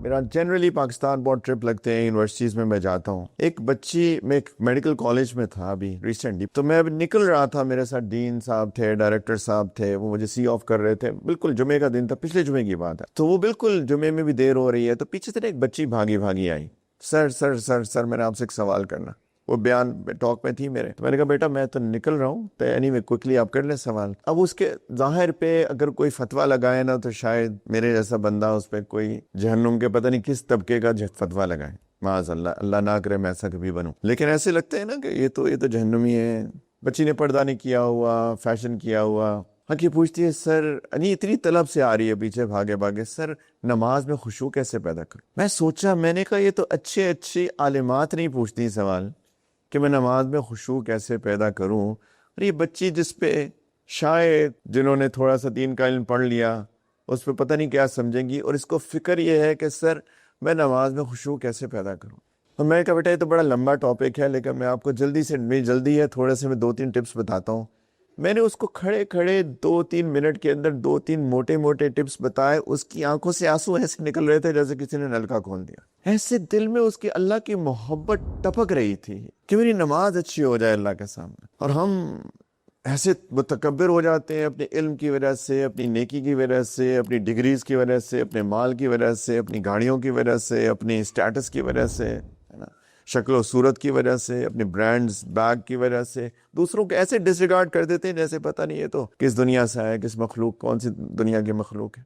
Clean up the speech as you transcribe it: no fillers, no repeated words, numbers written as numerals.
میرا جنرلی پاکستان بہت ٹرپ لگتے ہیں یونیورسٹیز میں جاتا ہوں. ایک بچی، میں ایک میڈیکل کالج میں تھا ابھی ریسنٹلی، تو میں ابھی نکل رہا تھا، میرے ساتھ ڈین صاحب تھے، ڈائریکٹر صاحب تھے، وہ مجھے سی آف کر رہے تھے. بالکل جمعے کا دن تھا، پچھلے جمعے کی بات ہے. تو وہ بالکل جمعے میں بھی دیر ہو رہی ہے، تو پیچھے سے ایک بچی بھاگی بھاگی آئی. سر سر سر سر میں نے آپ سے ایک سوال کرنا. وہ بیان ٹاک میں تھی میرے، تو میں نے کہا بیٹا میں تو نکل رہا ہوں، تو اینی وے کوئکلی آپ کر لیں سوال. اب اس کے ظاہر پہ اگر کوئی فتویٰ لگائے نا، تو شاید میرے جیسا بندہ اس پہ کوئی جہنم کے پتہ نہیں کس طبقے کا فتویٰ لگائے. معاذ اللہ، اللہ نہ کرے میں ایسا کبھی بنوں. لیکن ایسے لگتے ہیں نا کہ یہ تو جہنمی ہے. بچی نے پردہ نہیں کیا ہوا، فیشن کیا ہوا. حقی پوچھتی ہے سر، یعنی اتنی طلب سے آ رہی ہے پیچھے بھاگے بھاگے، سر نماز میں خشوع کیسے پیدا کروں؟ میں سوچا، میں نے کہا یہ تو اچھی عالمات نہیں پوچھتی سوال کہ میں نماز میں خشوع کیسے پیدا کروں. اور یہ بچی جس پہ شاید جنہوں نے تھوڑا سا دین کا علم پڑھ لیا اس پہ پتہ نہیں کیا سمجھیں گی، اور اس کو فکر یہ ہے کہ سر میں نماز میں خشوع کیسے پیدا کروں. اور میں نے کہا بیٹا یہ تو بڑا لمبا ٹاپک ہے، لیکن میں آپ کو میری جلدی ہے، تھوڑے سے میں 2-3 ٹپس بتاتا ہوں. میں نے اس کو کھڑے 2-3 منٹ کے اندر 2-3 موٹے ٹپس بتائے. اس کی آنکھوں سے آنسو ایسے نکل رہے تھے جیسے کسی نے نلکا کھول دیا. ایسے دل میں اس کی اللہ کی محبت ٹپک رہی تھی کہ میری نماز اچھی ہو جائے اللہ کے سامنے. اور ہم ایسے متکبر ہو جاتے ہیں اپنے علم کی وجہ سے، اپنی نیکی کی وجہ سے، اپنی ڈگریز کی وجہ سے، اپنے مال کی وجہ سے، اپنی گاڑیوں کی وجہ سے، اپنی اسٹیٹس کی وجہ سے، ہے نا، شکل و صورت کی وجہ سے، اپنے برانڈز بیگ کی وجہ سے دوسروں کو ایسے ڈس ریگارڈ کر دیتے ہیں جیسے پتہ نہیں ہے تو کس دنیا سے آیا، کس مخلوق، کون سی دنیا کی مخلوق ہے.